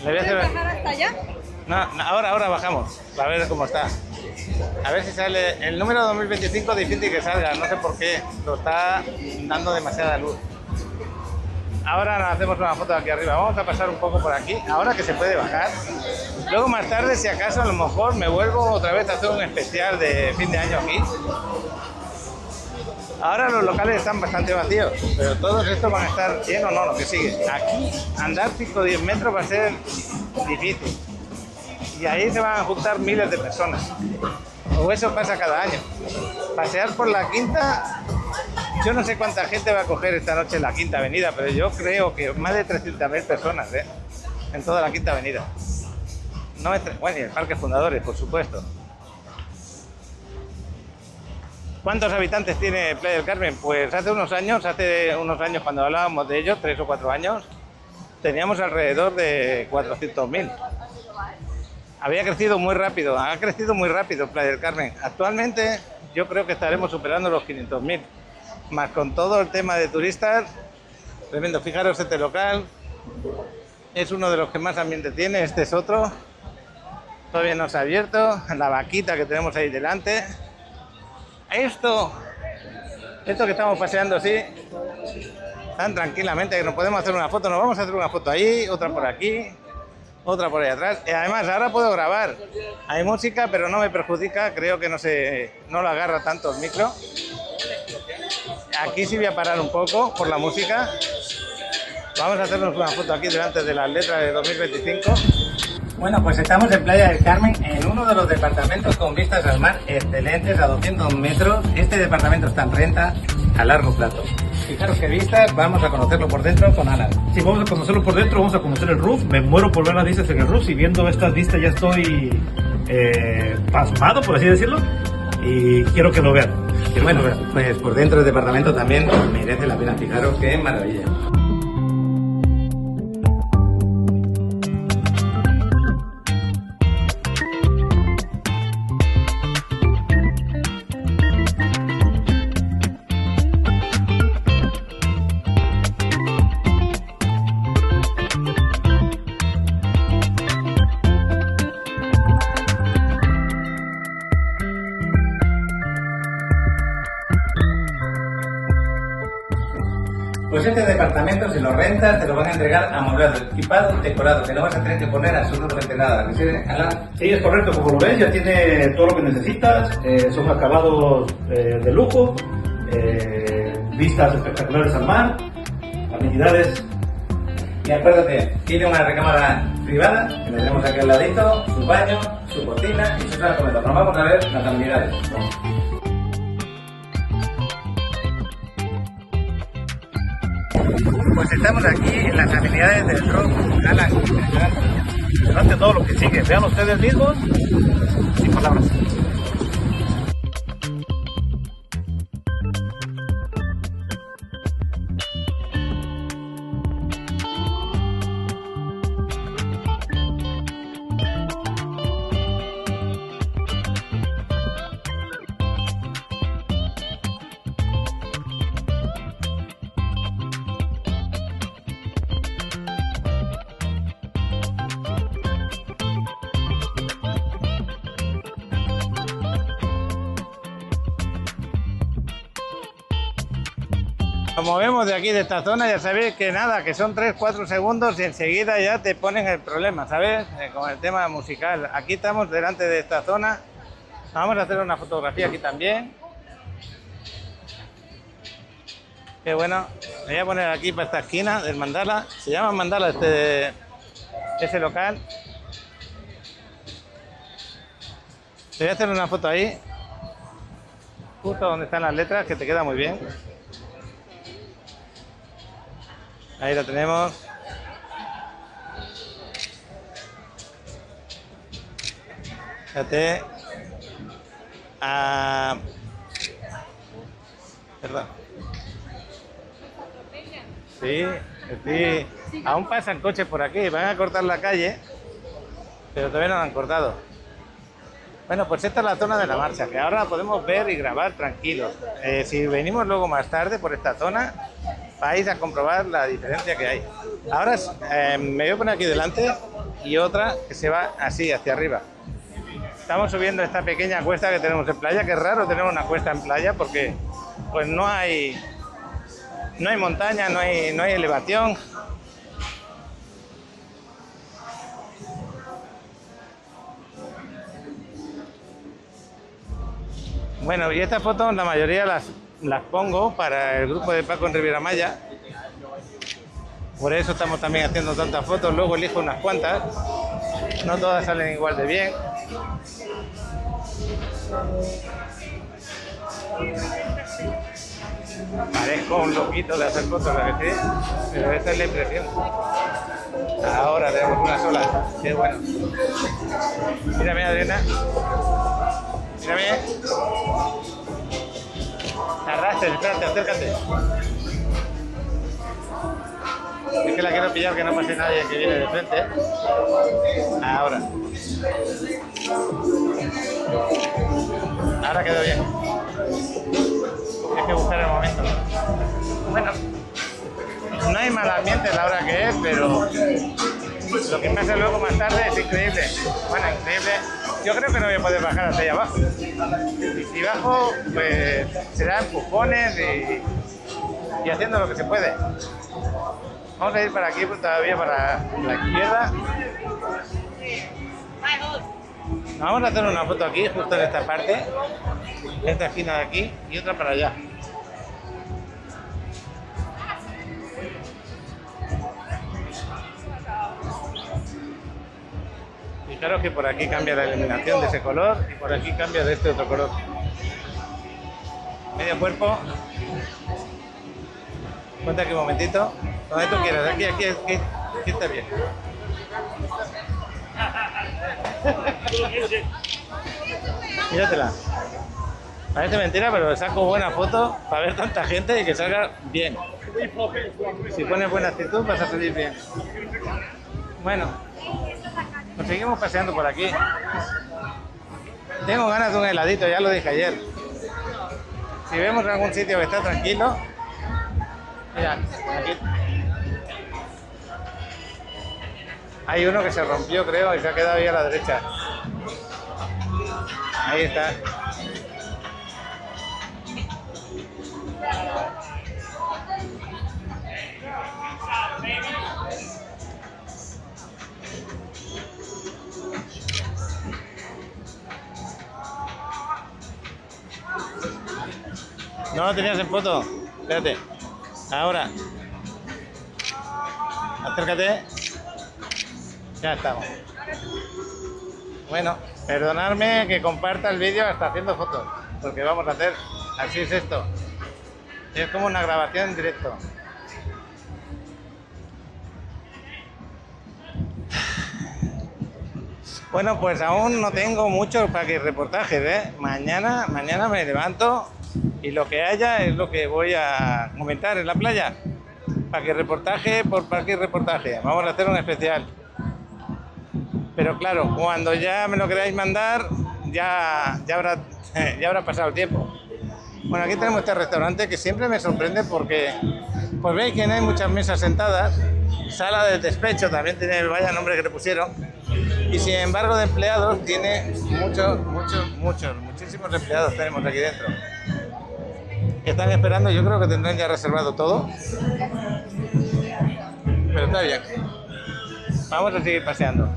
Le voy a hacer... ¿Puedes bajar hasta allá? No, ahora bajamos, para ver cómo está. A ver si sale... El número 2025 es difícil que salga, no sé por qué. Lo está dando demasiada luz. Ahora nos hacemos una foto aquí arriba. Vamos a pasar un poco por aquí, ahora que se puede bajar. Luego más tarde, si acaso, a lo mejor me vuelvo otra vez a hacer un especial de fin de año aquí. Ahora los locales están bastante vacíos, pero todos estos van a estar llenos, no, lo que sigue. Aquí andar 5 o 10 metros va a ser difícil. Y ahí se van a juntar miles de personas. O eso pasa cada año. Pasear por la Quinta, yo no sé cuánta gente va a coger esta noche en la Quinta Avenida, pero yo creo que más de 300.000 personas, en toda la Quinta Avenida. No bueno, y el Parque Fundadores, por supuesto. ¿Cuántos habitantes tiene Playa del Carmen? Pues hace unos años cuando hablábamos de ellos, 3 o 4 años, teníamos alrededor de 400.000. Había crecido muy rápido, ha crecido muy rápido Playa del Carmen. Actualmente yo creo que estaremos superando los 500.000. Más con todo el tema de turistas, tremendo. Fijaros, este local es uno de los que más ambiente tiene, este es otro. Todavía no se ha abierto, la vaquita que tenemos ahí delante. Esto que estamos paseando así, tan tranquilamente que nos podemos hacer una foto. Nos vamos a hacer una foto ahí, otra por aquí, otra por ahí atrás. Y además ahora puedo grabar. Hay música, pero no me perjudica. Creo que no lo agarra tanto el micro. Aquí sí voy a parar un poco por la música. Vamos a hacernos una foto aquí delante de las letras de 2025. Bueno, pues estamos en Playa del Carmen, en uno de los departamentos con vistas al mar excelentes, a 200 metros. Este departamento está en renta a largo plazo. Fijaros qué vistas, vamos a conocerlo por dentro con Alan. Sí, vamos a conocerlo por dentro, vamos a conocer el roof. Me muero por ver las vistas en el roof y viendo estas vistas ya estoy pasmado, por así decirlo. Y quiero que lo vean. Bueno, pues por dentro del departamento también merece la pena. Fijaros qué maravilla. Pues este departamento, si lo rentas, te lo van a entregar amueblado, equipado, decorado, que no vas a tener que poner absolutamente nada. ¿Sí, Alan? Sí, es correcto, como lo ves, ya tiene todo lo que necesitas, son acabados de lujo, vistas espectaculares al mar, amenidades. Y acuérdate, tiene una recámara privada, que la tenemos aquí al ladito, su baño, su cocina y su sala de comedor. Nos vamos a ver las amenidades. Pues estamos aquí en las amenidades del Rock Alan. Durante todo lo que sigue, vean ustedes mismos, sin palabras. Nos movemos de aquí, de esta zona, ya sabéis que nada, que son 3-4 segundos y enseguida ya te ponen el problema, ¿sabes? Con el tema musical. Aquí estamos delante de esta zona. Vamos a hacer una fotografía aquí también. Qué bueno. Me voy a poner aquí para esta esquina del mandala. Se llama mandala ese local. Te voy a hacer una foto ahí, justo donde están las letras, que te queda muy bien. Ahí lo tenemos. Fíjate. Perdón. Sí. Aún pasan coches por aquí. Van a cortar la calle, pero todavía no la han cortado. Bueno, pues esta es la zona de la marcha, que ahora la podemos ver y grabar tranquilos. Si venimos luego más tarde por esta zona, vais a comprobar la diferencia que hay. Ahora me voy a poner aquí delante y otra que se va así, hacia arriba. Estamos subiendo esta pequeña cuesta que tenemos en playa, que es raro tener una cuesta en playa porque pues no hay montaña, no hay elevación. Bueno, y estas fotos la mayoría las pongo para el grupo de Paco en Riviera Maya. Por eso estamos también haciendo tantas fotos. Luego elijo unas cuantas. No todas salen igual de bien. Parezco un loquito de hacer fotos, ¿la que sí? Pero esta es la impresión. Ahora tenemos una sola. Qué bueno. Mírame, Adriana. Mírame. Tardaste, espérate, acércate. Es que la quiero pillar, que no pase nadie que viene de frente. Ahora. Ahora quedó bien. Hay que buscar el momento. Bueno, no hay mal ambiente a la hora que es, pero lo que pasa luego más tarde es increíble. Bueno, increíble. Yo creo que no voy a poder bajar hasta allá abajo. Y si bajo, pues serán empujones y haciendo lo que se puede. Vamos a ir para aquí, todavía para la izquierda. Vamos a hacer una foto aquí, justo en esta parte, esta esquina de aquí y otra para allá. Fijaros que por aquí cambia la iluminación de ese color y por aquí cambia de este otro color. Medio cuerpo. Ponte aquí un momentito. Donde tú quieras, aquí está bien. Míratela. Parece mentira, pero saco buena foto para ver tanta gente y que salga bien. Si pones buena actitud vas a salir bien. Bueno, nos seguimos paseando por aquí. Tengo ganas de un heladito, ya lo dije ayer. Si vemos algún sitio que está tranquilo, mira, aquí hay uno que se rompió, creo, y se ha quedado ahí a la derecha. Ahí está. ¿No lo tenías en foto? Espérate. Ahora. Acércate. Ya estamos. Bueno, perdonadme que comparta el vídeo hasta haciendo fotos, porque vamos a hacer, así es esto. Es como una grabación en directo. Bueno, pues aún no tengo muchos reportajes, ¿eh? Mañana me levanto y lo que haya es lo que voy a comentar en la playa. Reportaje por reportaje. Vamos a hacer un especial. Pero claro, cuando ya me lo queráis mandar, ya habrá pasado el tiempo. Bueno, aquí tenemos este restaurante que siempre me sorprende porque pues veis que no hay muchas mesas sentadas. Sala de despecho también tiene el vaya nombre que le pusieron. Y sin embargo de empleados tiene muchísimos empleados tenemos aquí dentro. Que están esperando, yo creo que tendrán ya reservado todo. Pero está bien. Vamos a seguir paseando.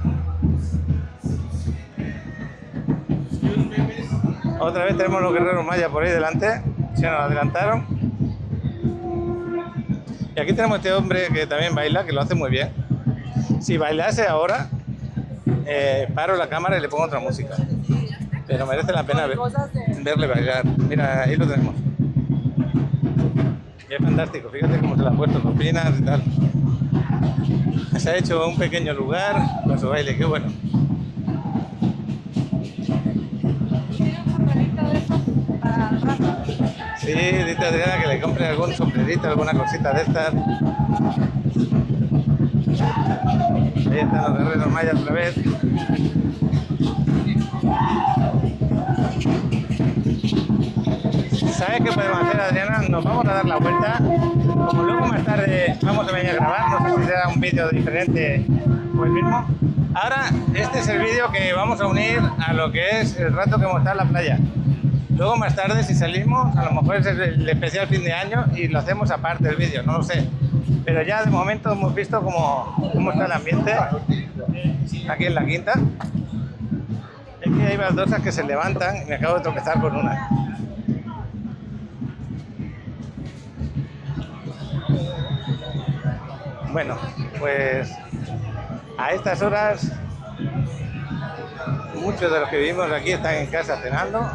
Otra vez tenemos los guerreros mayas por ahí delante, se nos adelantaron. Y aquí tenemos este hombre que también baila, que lo hace muy bien. Si bailase ahora, paro la cámara y le pongo otra música. Pero merece la pena verle bailar. Mira, ahí lo tenemos. Y es fantástico, fíjate cómo se le ha puesto con pinas y tal. Se ha hecho un pequeño lugar con su baile, qué bueno. Sí, dite a Adriana que le compre algún sombrerito, alguna cosita de estas. Ahí están los guerreros mayas otra vez. ¿Sabes qué podemos hacer, Adriana? Nos vamos a dar la vuelta. Como luego más tarde vamos a venir a grabar, no sé si será un vídeo diferente o el mismo. Ahora, este es el vídeo que vamos a unir a lo que es el rato que hemos estado en la playa. Luego más tarde, si salimos, a lo mejor es el especial fin de año y lo hacemos aparte del vídeo, no lo sé. Pero ya de momento hemos visto cómo está el ambiente aquí en la quinta. Es que hay baldosas que se levantan y me acabo de tropezar con una. Bueno, pues a estas horas muchos de los que vivimos aquí están en casa cenando.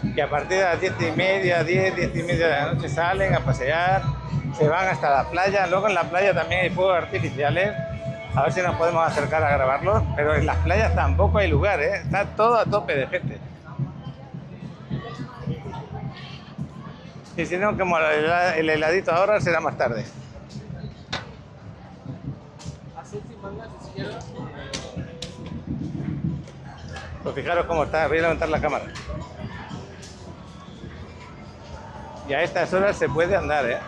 Y a partir de las 10:30, 10:30 de la noche salen a pasear, se van hasta la playa. Luego en la playa también hay fuegos artificiales, a ver si nos podemos acercar a grabarlos, pero en las playas tampoco hay lugar, ¿eh? Está todo a tope de gente. Y si no, como el heladito ahora será más tarde. Pues fijaros cómo está, voy a levantar la cámara. Y a estas horas se puede andar, ¿eh?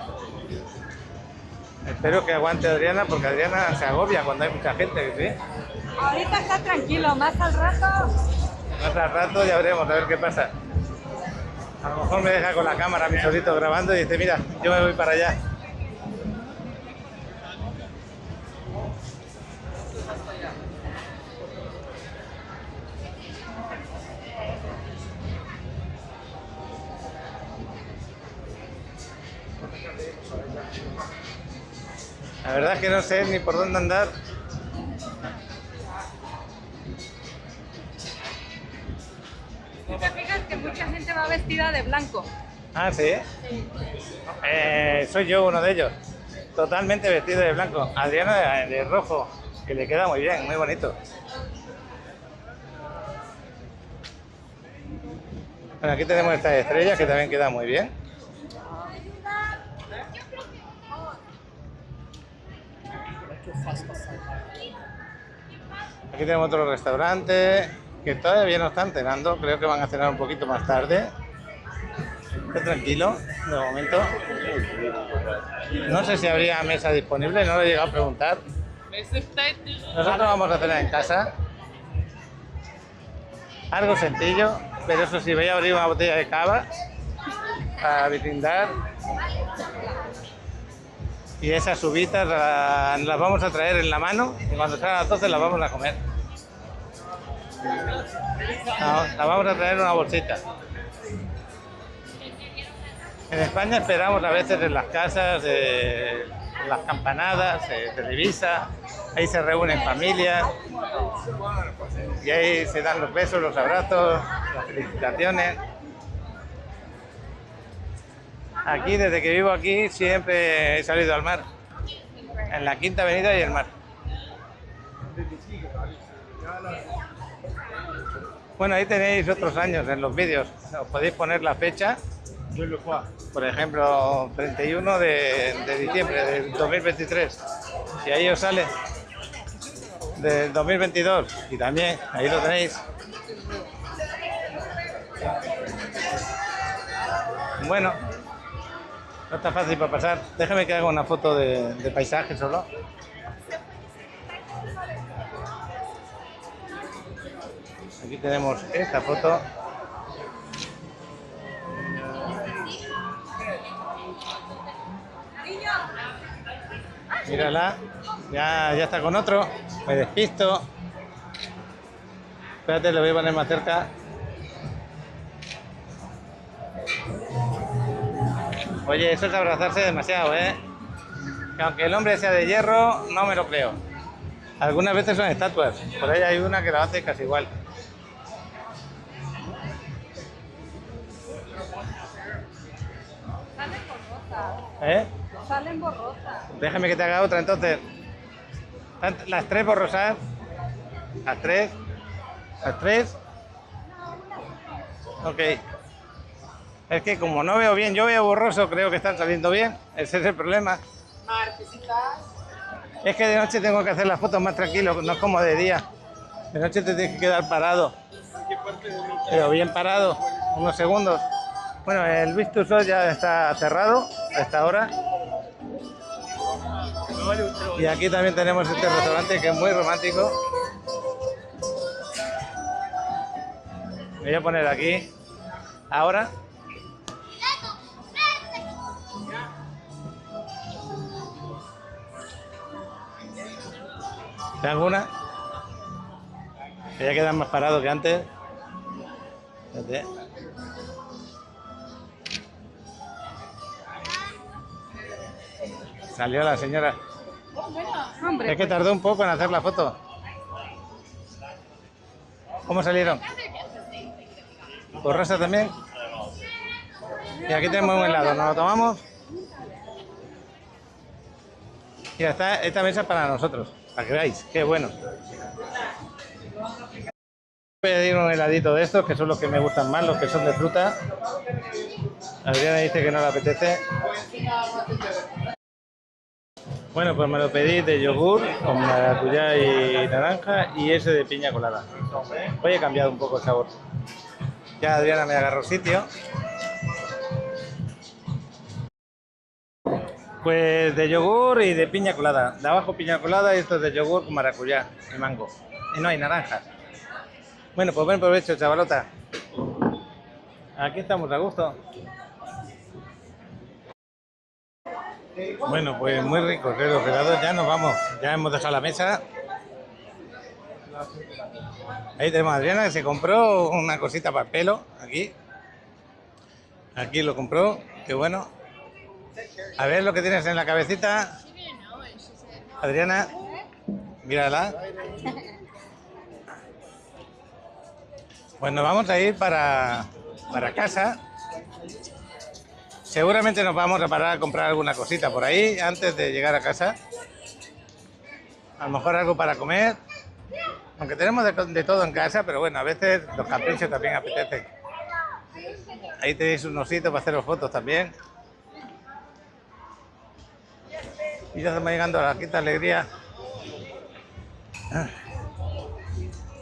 Espero que aguante Adriana, porque Adriana se agobia cuando hay mucha gente, ¿sí? Ahorita está tranquilo, más al rato. Más al rato ya veremos, a ver qué pasa. A lo mejor me deja con la cámara mi solito grabando y dice, mira, yo me voy para allá. La verdad es que no sé ni por dónde andar. Si te fijas que mucha gente va vestida de blanco. Ah, ¿sí? Soy yo uno de ellos. Totalmente vestido de blanco. Adriana de rojo, que le queda muy bien, muy bonito. Bueno, aquí tenemos estas estrellas que también quedan muy bien. Aquí tenemos otro restaurante que todavía no están cenando, creo que van a cenar un poquito más tarde. Está tranquilo, de momento. No sé si habría mesa disponible, no lo he llegado a preguntar. Nosotros vamos a cenar en casa. Algo sencillo, pero eso sí, voy a abrir una botella de cava para brindar. Y esas uvitas las vamos a traer en la mano y cuando sean las 12 las vamos a comer. No, las vamos a traer en una bolsita. En España esperamos a veces en las casas, las campanadas, Televisa, ahí se reúnen familias y ahí se dan los besos, los abrazos, las felicitaciones. Aquí, desde que vivo aquí, siempre he salido al mar, en la Quinta Avenida y el mar. Bueno, ahí tenéis otros años en los vídeos, os podéis poner la fecha, por ejemplo, 31 de diciembre del 2023, y ahí os sale del 2022, y también, ahí lo tenéis. Bueno. No está fácil para pasar. Déjame que haga una foto de paisaje solo. Aquí tenemos esta foto. Mírala. Ya está con otro. Me despisto. Espérate, lo voy a poner más cerca. Oye, eso es abrazarse demasiado, ¿eh? Que aunque el hombre sea de hierro, no me lo creo. Algunas veces son estatuas. Por ahí hay una que la hace casi igual. Salen borrosas. ¿Eh? Salen borrosas. Déjame que te haga otra entonces. Las tres borrosas. Las tres. Las tres. Ok. Es que como no veo bien, yo veo borroso, creo que están saliendo bien. Ese es el problema. Es que de noche tengo que hacer las fotos más tranquilo, no es como de día. De noche te tienes que quedar parado. Pero bien parado, unos segundos. Bueno, el Vistusol ya está cerrado a esta hora. Y aquí también tenemos este restaurante que es muy romántico. Me voy a poner aquí. Ahora. ¿Te hago una? Que ya quedan más parados que antes. Fíjate. Salió la señora. Hombre, Es que tardó un poco en hacer la foto. ¿Cómo salieron? ¿Borrosa también? Y aquí tenemos un helado. ¿Nos lo tomamos? Y ya está, esta mesa para nosotros. Para que veáis, qué bueno. Voy a pedir un heladito de estos, que son los que me gustan más, los que son de fruta. Adriana dice que no le apetece. Bueno, pues me lo pedí de yogur con maracuyá y naranja y ese de piña colada. Hoy he cambiado un poco el sabor. Ya Adriana me agarró sitio. Pues de yogur y de piña colada. De abajo piña colada y esto es de yogur con maracuyá y mango. Y no hay naranjas. Bueno, pues buen provecho, chavalota. Aquí estamos a gusto. Bueno, pues muy ricos los helados. Ya nos vamos. Ya hemos dejado la mesa. Ahí tenemos a Adriana que se compró una cosita para el pelo. Aquí lo compró. Qué bueno. A ver lo que tienes en la cabecita. Adriana, mírala. Pues nos vamos a ir para casa. Seguramente nos vamos a parar a comprar alguna cosita por ahí antes de llegar a casa. A lo mejor algo para comer. Aunque tenemos de todo en casa, pero bueno, a veces los caprichos también apetecen. Ahí tenéis un osito para haceros fotos también. Y ya estamos llegando a la Quinta Alegría.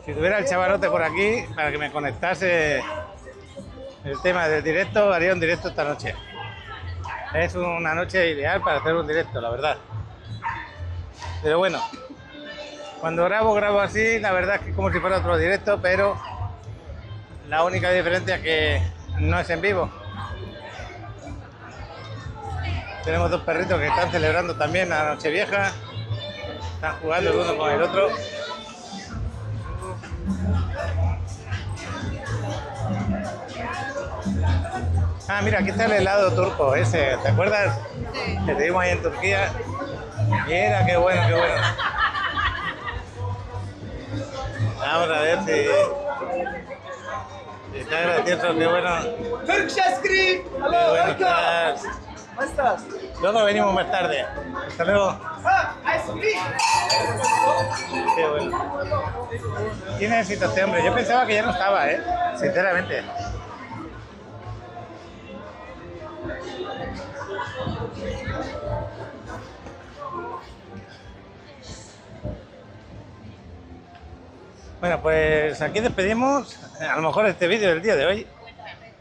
Si tuviera el chavalote por aquí, para que me conectase el tema del directo, haría un directo esta noche. Es una noche ideal para hacer un directo, la verdad. Pero bueno, cuando grabo así, la verdad es que es como si fuera otro directo, pero la única diferencia es que no es en vivo. Tenemos dos perritos que están celebrando también la Nochevieja. Están jugando el uno con el otro. Ah, mira, aquí está el helado turco ese, ¿te acuerdas? Sí. Que te dimos ahí en Turquía. Mira, qué bueno, qué bueno. Vamos a ver si está gracioso, qué bueno. Turkceskri! Qué bueno estás. ¿Cómo estás? Luego venimos más tarde. Hasta luego. Qué bueno. ¿Quién necesita este hombre? Yo pensaba que ya no estaba, sinceramente. Bueno, pues aquí despedimos a lo mejor este vídeo del día de hoy.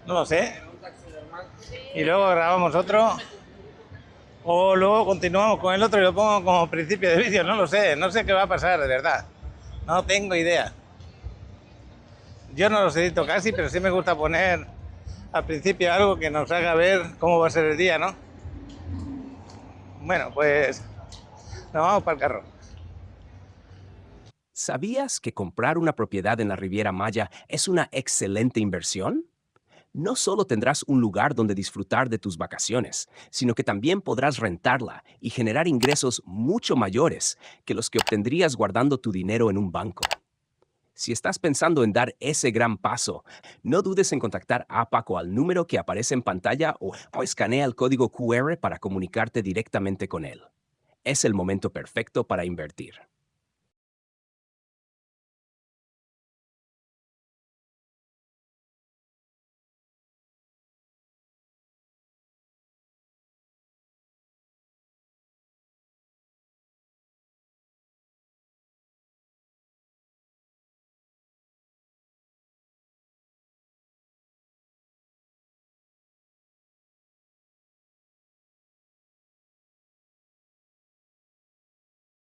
No lo sé. Y luego grabamos otro. O luego continuamos con el otro y lo pongo como principio de vídeo. No lo sé. No sé qué va a pasar, de verdad. No tengo idea. Yo no los edito casi, pero sí me gusta poner al principio algo que nos haga ver cómo va a ser el día, ¿no? Bueno, pues nos vamos para el carro. ¿Sabías que comprar una propiedad en la Riviera Maya es una excelente inversión? No solo tendrás un lugar donde disfrutar de tus vacaciones, sino que también podrás rentarla y generar ingresos mucho mayores que los que obtendrías guardando tu dinero en un banco. Si estás pensando en dar ese gran paso, no dudes en contactar a Paco al número que aparece en pantalla o escanea el código QR para comunicarte directamente con él. Es el momento perfecto para invertir.